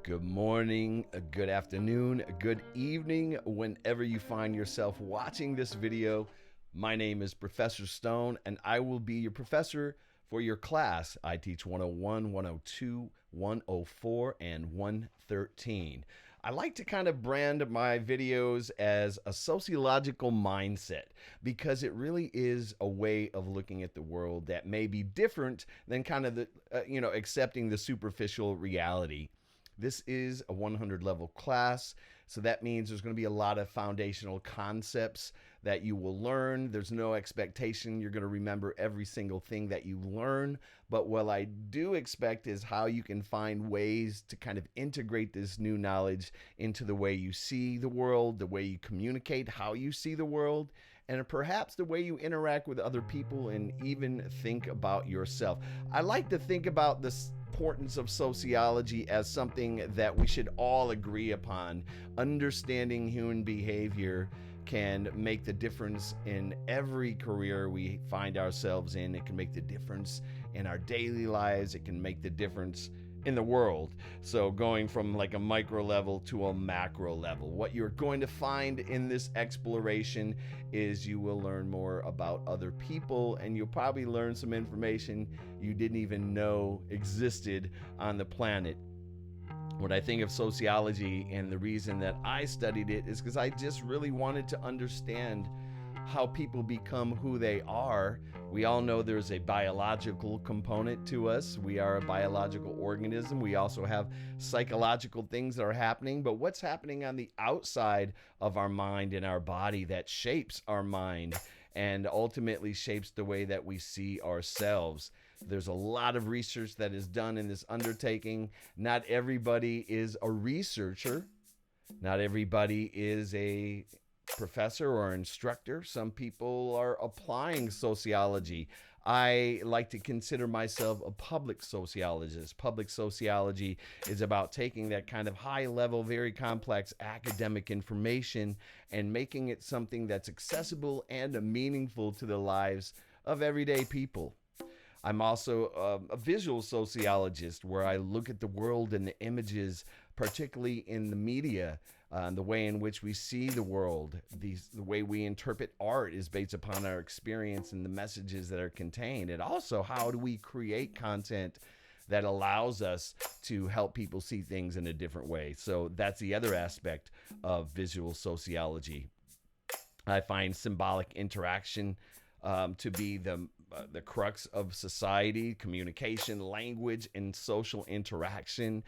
Good morning, good afternoon, good evening, whenever you find yourself watching this video. My name is Professor Stone, and I will be your professor for your class. I teach 101, 102, 104, and 113. I like to kind of brand my videos as a sociological mindset because it really is a way of looking at the world that may be different than kind of the, accepting the superficial reality. This is a 100 level class, so that means there's going to be a lot of foundational concepts that you will learn. There's no expectation you're going to remember every single thing that you learn, but what I do expect is how you can find ways to kind of integrate this new knowledge into the way you see the world, the way you communicate how you see the world, and perhaps the way you interact with other people and even think about yourself. I like to think about this importance of sociology as something that we should all agree upon. Understanding human behavior can make the difference in every career we find ourselves in. It can make the difference in our daily lives. It can make the difference in the world. So going from like a micro level to a macro level, what you're going to find in this exploration is you will learn more about other people, and you'll probably learn some information you didn't even know existed on the planet. When I think of sociology, and the reason that I studied it is because I just really wanted to understand how people become who they are. We all know there's a biological component to us. We are a biological organism. We also have psychological things that are happening, but what's happening on the outside of our mind and our body that shapes our mind and ultimately shapes the way that we see ourselves? There's a lot of research that is done in this undertaking. Not everybody is a researcher. Not everybody is a professor or instructor. Some people are applying sociology. I like to consider myself a public sociologist. Public sociology is about taking that kind of high level, very complex academic information and making it something that's accessible and meaningful to the lives of everyday people. I'm also a visual sociologist, where I look at the world and the images, particularly in the media, the way in which we see the world. The way we interpret art is based upon our experience and the messages that are contained. And also, how do we create content that allows us to help people see things in a different way? So that's the other aspect of visual sociology. I find symbolic interaction to be the crux of society, communication, language, and social interaction.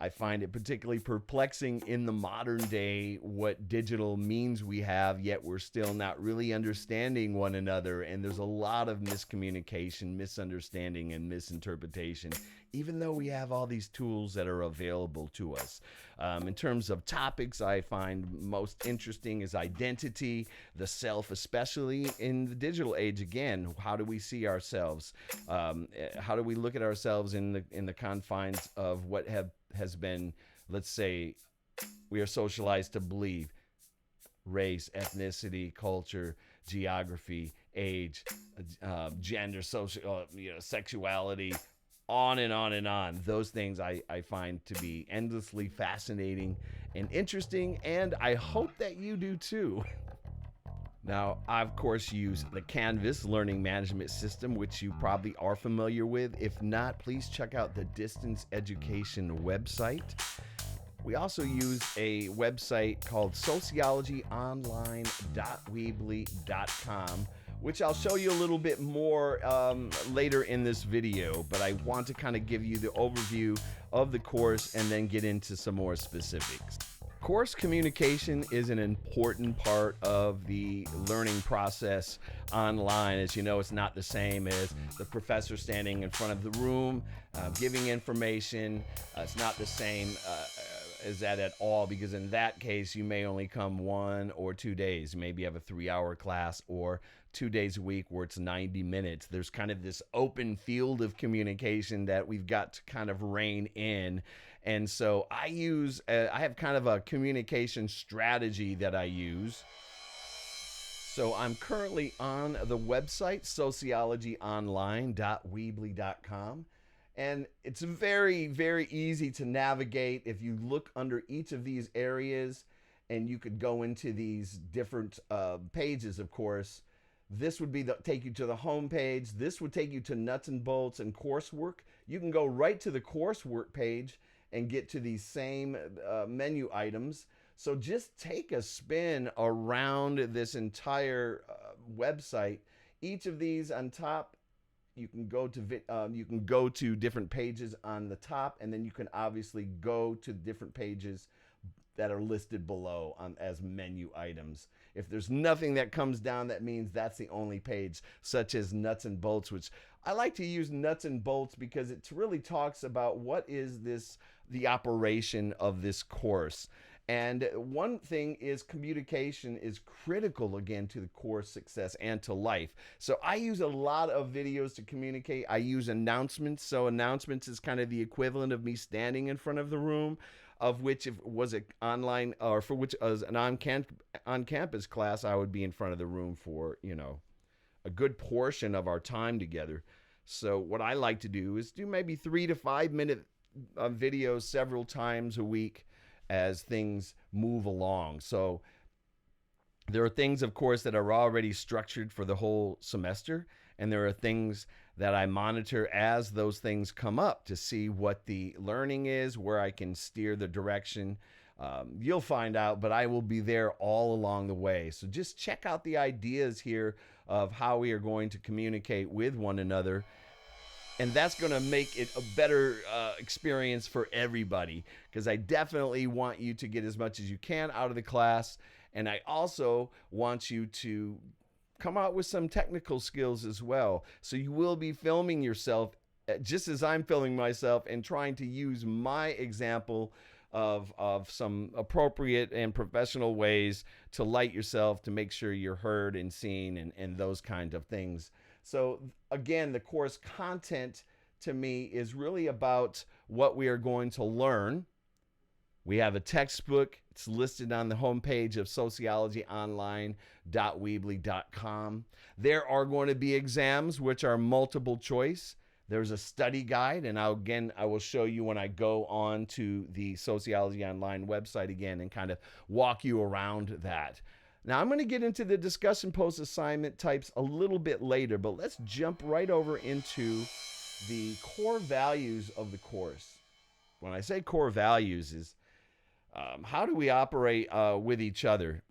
I find it particularly perplexing in the modern day what digital means we have, yet we're still not really understanding one another. And there's a lot of miscommunication, misunderstanding, and misinterpretation, even though we have all these tools that are available to us. In terms of topics I find most interesting is identity, the self, especially in the digital age. Again, how do we see ourselves? How do we look at ourselves in the confines of what has been, let's say, we are socialized to believe: race, ethnicity, culture, geography, age, gender, social, sexuality, on and on and on. Those things I find to be endlessly fascinating and interesting, and I hope that you do too. Now, I, of course, use the Canvas learning management system, which you probably are familiar with. If not, please check out the Distance Education website. We also use a website called sociologyonline.weebly.com, which I'll show you a little bit more later in this video, but I want to kind of give you the overview of the course and then get into some more specifics. Course communication is an important part of the learning process online. As you know, it's not the same as the professor standing in front of the room giving information. It's not the same as that at all, because in that case you may only come 1 or 2 days. Maybe you have a 3-hour class, or 2 days a week where it's 90 minutes. There's kind of this open field of communication that we've got to kind of rein in. And so I have kind of a communication strategy that I use. So I'm currently on the website sociologyonline.weebly.com, And it's very, very easy to navigate if you look under each of these areas, and you could go into these different pages, of course. This would be take you to the home page. This would take you to nuts and bolts and coursework. You can go right to the coursework page and get to these same menu items. So just take a spin around this entire website. Each of these on top, you can go to different pages on the top, and then you can obviously go to different pages that are listed below as menu items. If there's nothing that comes down, that means that's the only page, such as nuts and bolts, which I like to use nuts and bolts because it really talks about what is the operation of this course. And one thing is communication is critical, again, to the course success and to life. So I use a lot of videos to communicate. I use announcements. So announcements is kind of the equivalent of me standing in front of the room, of which if it was an online, or for which as an on-campus class, I would be in front of the room for, a good portion of our time together. So what I like to do is do maybe 3 to 5 minute videos several times a week as things move along. So there are things, of course, that are already structured for the whole semester, and there are things that I monitor as those things come up to see what the learning is, where I can steer the direction. You'll find out, but I will be there all along the way. So just check out the ideas here of how we are going to communicate with one another. And that's going to make it a better experience for everybody, because I definitely want you to get as much as you can out of the class. And I also want you to come out with some technical skills as well. So you will be filming yourself just as I'm filming myself and trying to use my example of some appropriate and professional ways to light yourself, to make sure you're heard and seen, and those kind of things. So again, the course content to me is really about what we are going to learn. We have a textbook. It's listed on the homepage of sociologyonline.weebly.com. There are going to be exams, which are multiple choice. There's a study guide, and I will show you when I go on to the Sociology Online website again and kind of walk you around that. Now, I'm going to get into the discussion post assignment types a little bit later, but let's jump right over into the core values of the course. When I say core values is how do we operate with each other?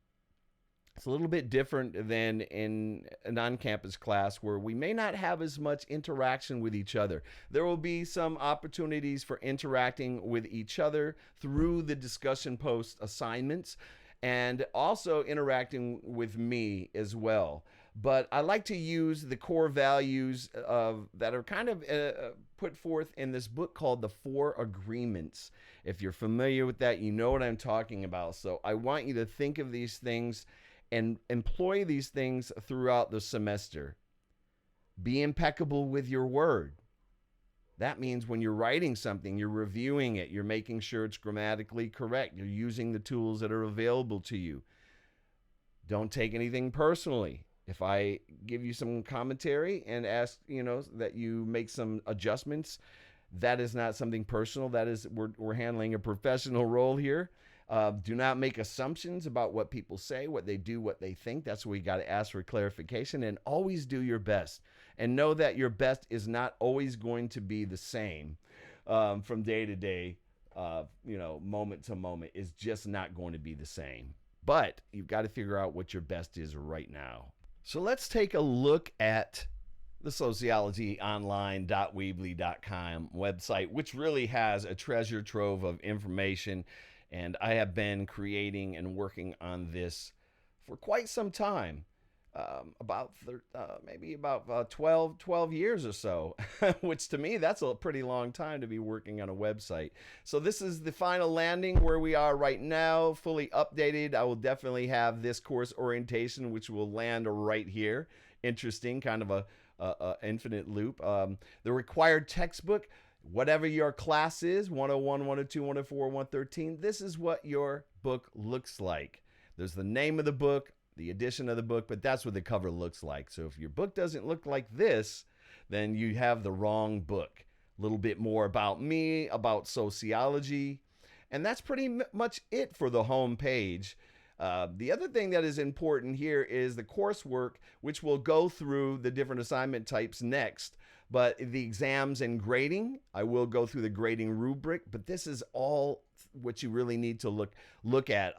It's a little bit different than in an on-campus class where we may not have as much interaction with each other. There will be some opportunities for interacting with each other through the discussion post assignments, and also interacting with me as well. But I like to use the core values that are kind of put forth in this book called The 4 Agreements. If you're familiar with that, you know what I'm talking about. So I want you to think of these things and employ these things throughout the semester. Be impeccable with your word. That means when you're writing something, you're reviewing it, you're making sure it's grammatically correct, you're using the tools that are available to you. Don't take anything personally. If I give you some commentary and ask, that you make some adjustments, that is not something personal. That is, we're handling a professional role here. Do not make assumptions about what people say, what they do, what they think. That's where you got to ask for clarification, and always do your best. And know that your best is not always going to be the same from day to day, moment to moment. Is just not going to be the same. But you've got to figure out what your best is right now. So let's take a look at the sociologyonline.weebly.com website, which really has a treasure trove of information. And I have been creating and working on this for quite some time, maybe about 12 years or so, which to me, that's a pretty long time to be working on a website. So this is the final landing where we are right now, fully updated. I will definitely have this course orientation, which will land right here. Interesting, kind of a infinite loop. The required textbook, whatever your class is, 101, 102, 104, 113, this is what your book looks like. There's the name of the book, the edition of the book, but that's what the cover looks like. So if your book doesn't look like this, then you have the wrong book. a little bit more about me, about sociology, and that's pretty much it for the home page. The other thing that is important here is the coursework, which will go through the different assignment types next. But the exams and grading, I will go through the grading rubric. But this is all what you really need to look at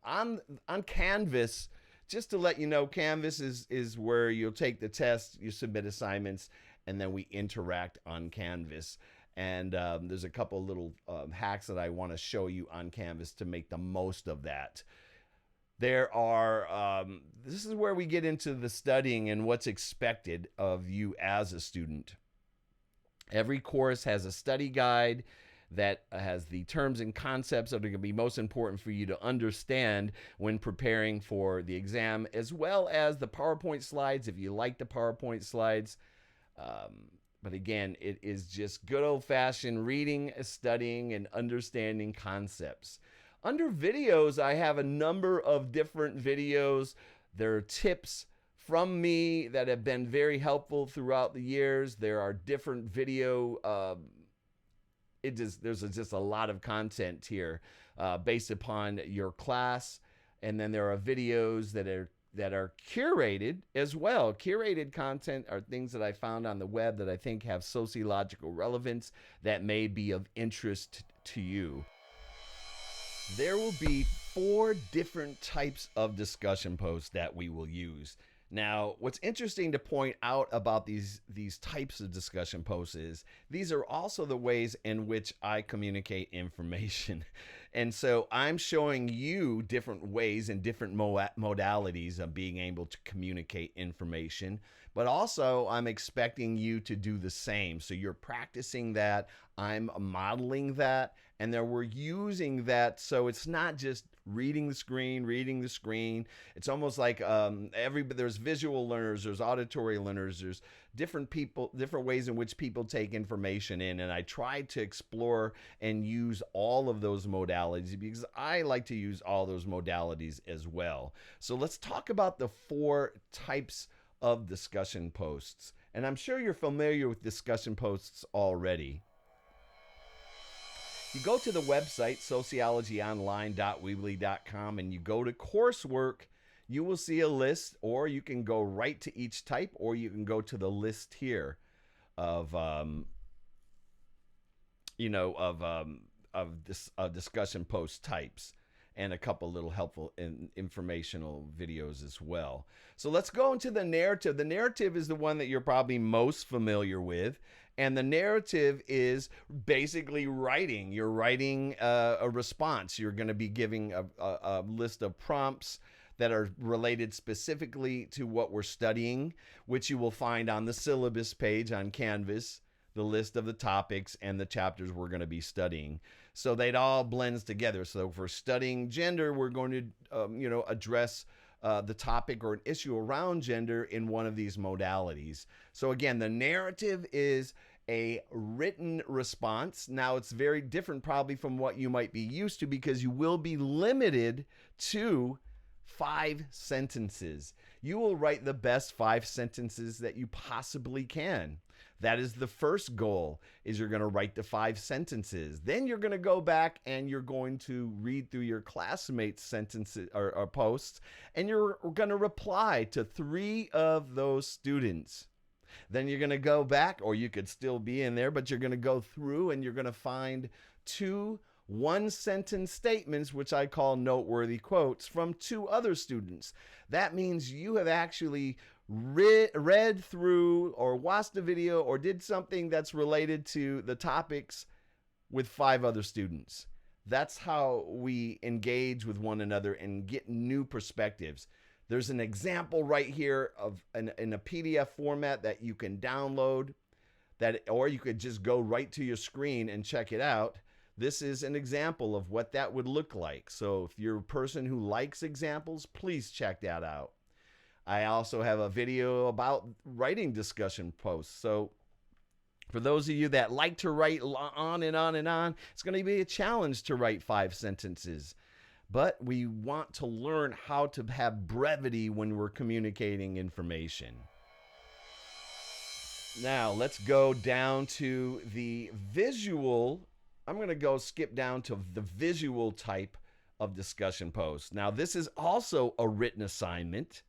on Canvas. Just to let you know, Canvas is where you'll take the test, you submit assignments, and then we interact on Canvas. And there's a couple little hacks that I want to show you on Canvas to make the most of that. There are, this is where we get into the studying and what's expected of you as a student. Every course has a study guide that has the terms and concepts that are going to be most important for you to understand when preparing for the exam, as well as the PowerPoint slides, if you like the PowerPoint slides. But again, it is just good old-fashioned reading, studying, and understanding concepts. Under videos, I have a number of different videos. There are tips from me that have been very helpful throughout the years. There are different video. There's just a lot of content here based upon your class, and then there are videos that are curated as well. Curated content are things that I found on the web that I think have sociological relevance that may be of interest to you. There will be 4 different types of discussion posts that we will use. Now, what's interesting to point out about these types of discussion posts is these are also the ways in which I communicate information. And so I'm showing you different ways and different modalities of being able to communicate information, but also I'm expecting you to do the same. So you're practicing that, I'm modeling that, and then we're using that so it's not just reading the screen. It's almost like there's visual learners, there's auditory learners, there's different ways in which people take information in, and I try to explore and use all of those modalities because I like to use all those modalities as well. So let's talk about the 4 types of discussion posts, and I'm sure you're familiar with discussion posts already. You go to the website, sociologyonline.weebly.com, and you go to coursework, you will see a list, or you can go right to each type, or you can go to the list here of, discussion post types, and a couple little helpful and informational videos as well. So let's go into the narrative. The narrative is the one that you're probably most familiar with. And the narrative is basically writing. You're writing a response. You're going to be giving a list of prompts that are related specifically to what we're studying, which you will find on the syllabus page on Canvas, the list of the topics and the chapters we're going to be studying. So that all blends together. So if we're studying gender, we're going to address the topic or an issue around gender in one of these modalities. So again, the narrative is a written response. Now, it's very different probably from what you might be used to because you will be limited to 5 sentences. You will write the best 5 sentences that you possibly can. That is the first goal, is you're going to write the 5 sentences. Then you're going to go back and you're going to read through your classmates' sentences or posts, and you're going to reply to 3 of those students. Then you're going to go back, or you could still be in there, but you're going to go through and you're going to find 2 one-sentence statements, which I call noteworthy quotes, from 2 other students. That means you have actually read through or watched a video or did something that's related to the topics with 5 other students. That's how we engage with one another and get new perspectives. There's an example right here of in a PDF format that you can download, or you could just go right to your screen and check it out. This is an example of what that would look like. So if you're a person who likes examples, please check that out. I also have a video about writing discussion posts. So for those of you that like to write on and on and on, it's going to be a challenge to write 5 sentences. But we want to learn how to have brevity when we're communicating information. Now let's go down to the visual. I'm going to go skip down to the visual type of discussion post. Now, this is also a written assignment,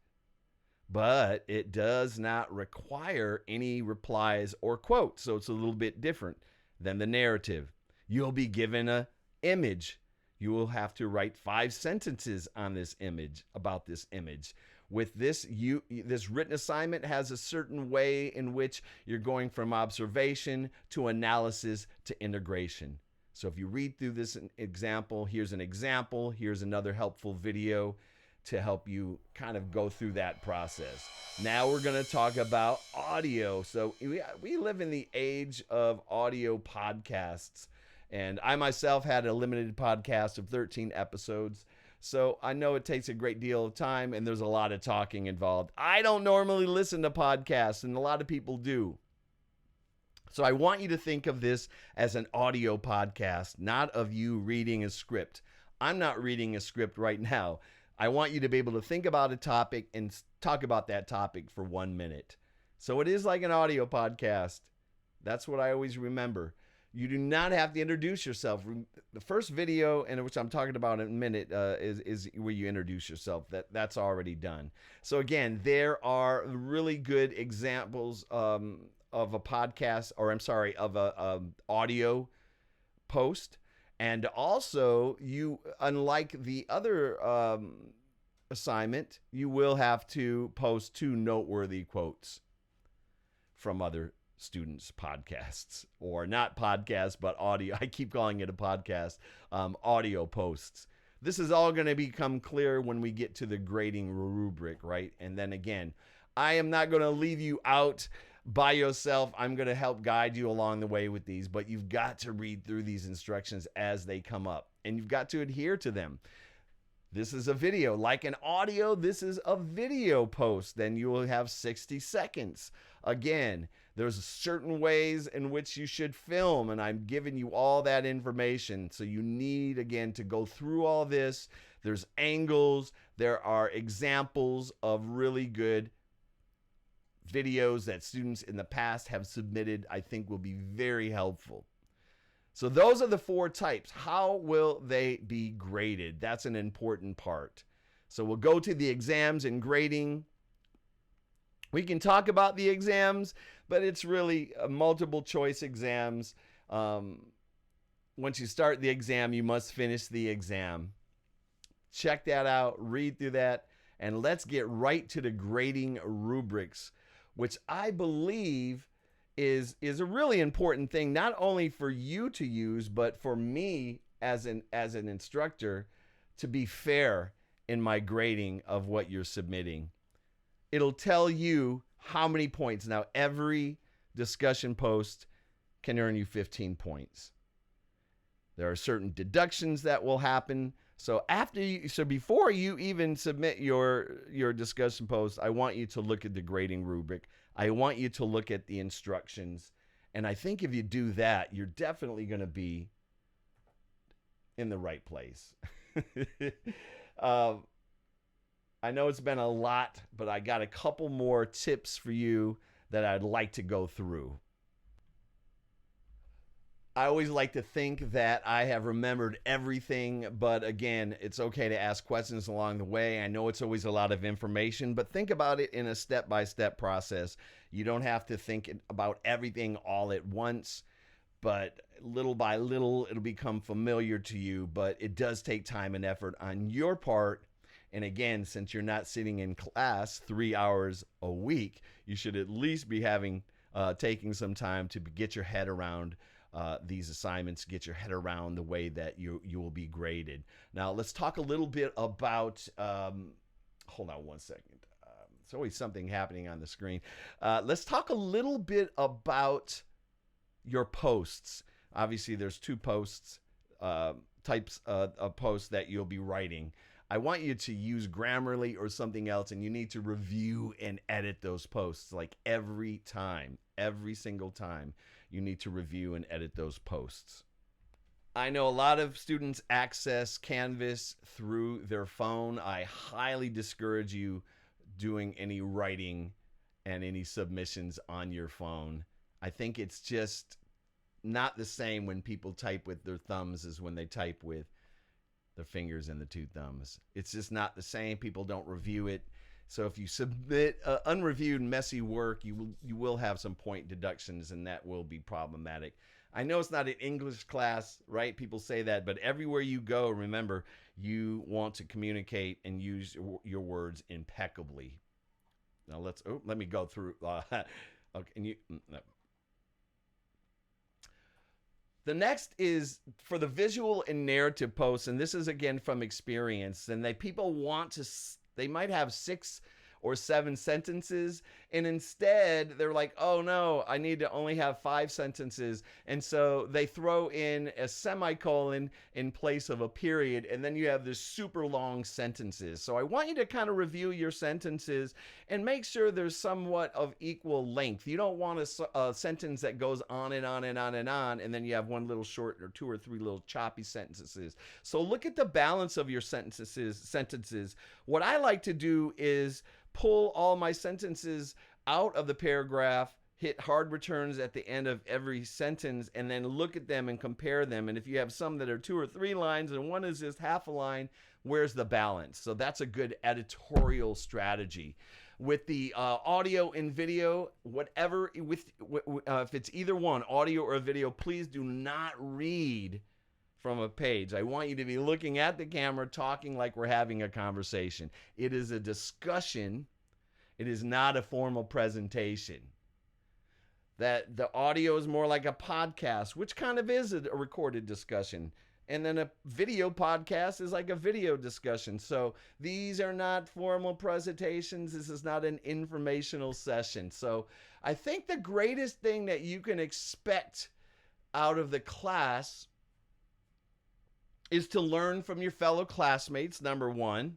but it does not require any replies or quotes. So it's a little bit different than the narrative. You'll be given an image. You will have to write 5 sentences on this image, about this image. With this, this written assignment has a certain way in which you're going from observation to analysis to integration. So if you read through this example, here's an example, here's another helpful video to help you kind of go through that process. Now we're going to talk about audio. So we live in the age of audio podcasts. And I myself had a limited podcast of 13 episodes. So I know it takes a great deal of time and there's a lot of talking involved. I don't normally listen to podcasts, and a lot of people do. So I want you to think of this as an audio podcast, not of you reading a script. I'm not reading a script right now. I want you to be able to think about a topic and talk about that topic for 1 minute. So it is like an audio podcast. That's what I always remember. You do not have to introduce yourself. The first video, and which I'm talking about in a minute, is where you introduce yourself. That's already done. So again, there are really good examples of a podcast, or I'm sorry, of a audio post. And also, you, unlike the other assignment, you will have to post 2 noteworthy quotes from other students' podcasts, or not podcasts, but audio. I keep calling it a podcast, audio posts. This is all going to become clear when we get to the grading rubric, right? And then again, I am not going to leave you out by yourself. I'm going to help guide you along the way with these, but you've got to read through these instructions as they come up, and you've got to adhere to them. This is a video. Like an audio, this is a video post. Then you will have 60 seconds. Again, there's certain ways in which you should film, and I'm giving you all that information. So you need, again, to go through all this. There's angles. There are examples of really good videos that students in the past have submitted. I think will be very helpful. So those are the 4 types. How will they be graded? That's an important part. So we'll go to the exams and grading. We can talk about the exams, but it's really multiple choice exams. Once you start the exam, you must finish the exam. Check that out, read through that, and let's get right to the grading rubrics, which I believe is a really important thing, not only for you to use, but for me as an instructor to be fair in my grading of what you're submitting. It'll tell you how many points. Now, every discussion post can earn you 15 points. There are certain deductions that will happen. So before you even submit your discussion post, I want you to look at the grading rubric. I want you to look at the instructions. And I think if you do that, you're definitely going to be in the right place. I know it's been a lot, but I got a couple more tips for you that I'd like to go through. I always like to think that I have remembered everything, but again, it's okay to ask questions along the way. I know it's always a lot of information, but think about it in a step-by-step process. You don't have to think about everything all at once, but little by little, it'll become familiar to you, but it does take time and effort on your part. And again, since you're not sitting in class 3 hours a week, you should at least be taking some time to get your head around these assignments, get your head around the way that you will be graded. Now, let's talk a little bit about, hold on one second. There's always something happening on the screen. Let's talk a little bit about your posts. Obviously, there's 2 types of posts that you'll be writing. I want you to use Grammarly or something else, and you need to review and edit those posts like every single time. You need to review and edit those posts. I know a lot of students access Canvas through their phone. I highly discourage you doing any writing and any submissions on your phone. I think it's just not the same when people type with their thumbs as when they type with their fingers and the two thumbs. It's just not the same. People don't review it. So if you submit unreviewed, messy work, you will have some point deductions, and that will be problematic. I know it's not an English class, right? People say that, but everywhere you go, remember, you want to communicate and use your words impeccably. Now let me go through. Okay, no. The next is for the visual and narrative posts, and this is again from experience. And people want to, they might have 6 or 7 sentences, and instead they're like, oh no, I need to only have 5 sentences. And so they throw in a semicolon in place of a period, and then you have this super long sentences. So I want you to kind of review your sentences and make sure there's somewhat of equal length. You don't want a sentence that goes on and on and on and on, and then you have one little short or 2 or 3 little choppy sentences. So look at the balance of your sentences. What I like to do is pull all my sentences out of the paragraph, hit hard returns at the end of every sentence, and then look at them and compare them. And if you have some that are 2 or 3 lines and one is just half a line, where's the balance? So that's a good editorial strategy. With the audio and video, whatever, if it's either one, audio or video, please do not read from a page. I want you to be looking at the camera, talking like we're having a conversation. It is a discussion. It is not a formal presentation. That the audio is more like a podcast, which kind of is a recorded discussion. And then a video podcast is like a video discussion. So these are not formal presentations. This is not an informational session. So I think the greatest thing that you can expect out of the class is to learn from your fellow classmates, number one.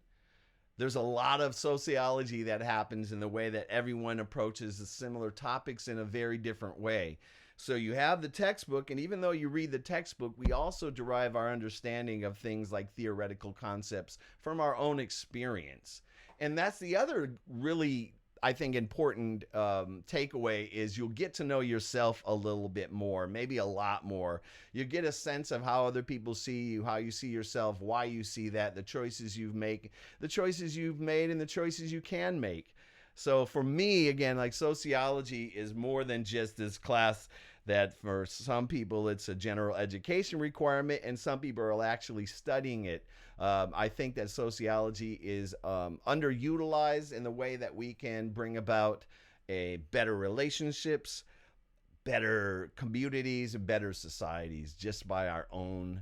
There's a lot of sociology that happens in the way that everyone approaches the similar topics in a very different way. So you have the textbook, and even though you read the textbook, we also derive our understanding of things like theoretical concepts from our own experience. And that's the other really, I think, important takeaway is you'll get to know yourself a little bit more, maybe a lot more. You get a sense of how other people see you, how you see yourself, why you see that, the choices you've made, and the choices you can make. So for me, again, like sociology is more than just this class that for some people it's a general education requirement and some people are actually studying it. I think that sociology is underutilized in the way that we can bring about better relationships, better communities, and better societies just by our own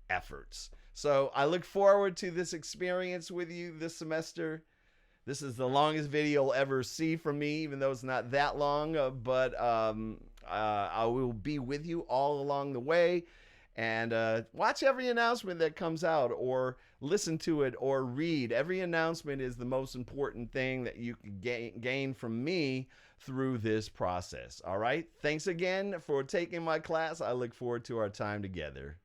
efforts. So I look forward to this experience with you this semester. This is the longest video you'll ever see from me, even though it's not that long, but I will be with you all along the way. And watch every announcement that comes out, or listen to it, or read. Every announcement is the most important thing that you can gain from me through this process. All right? Thanks again for taking my class. I look forward to our time together.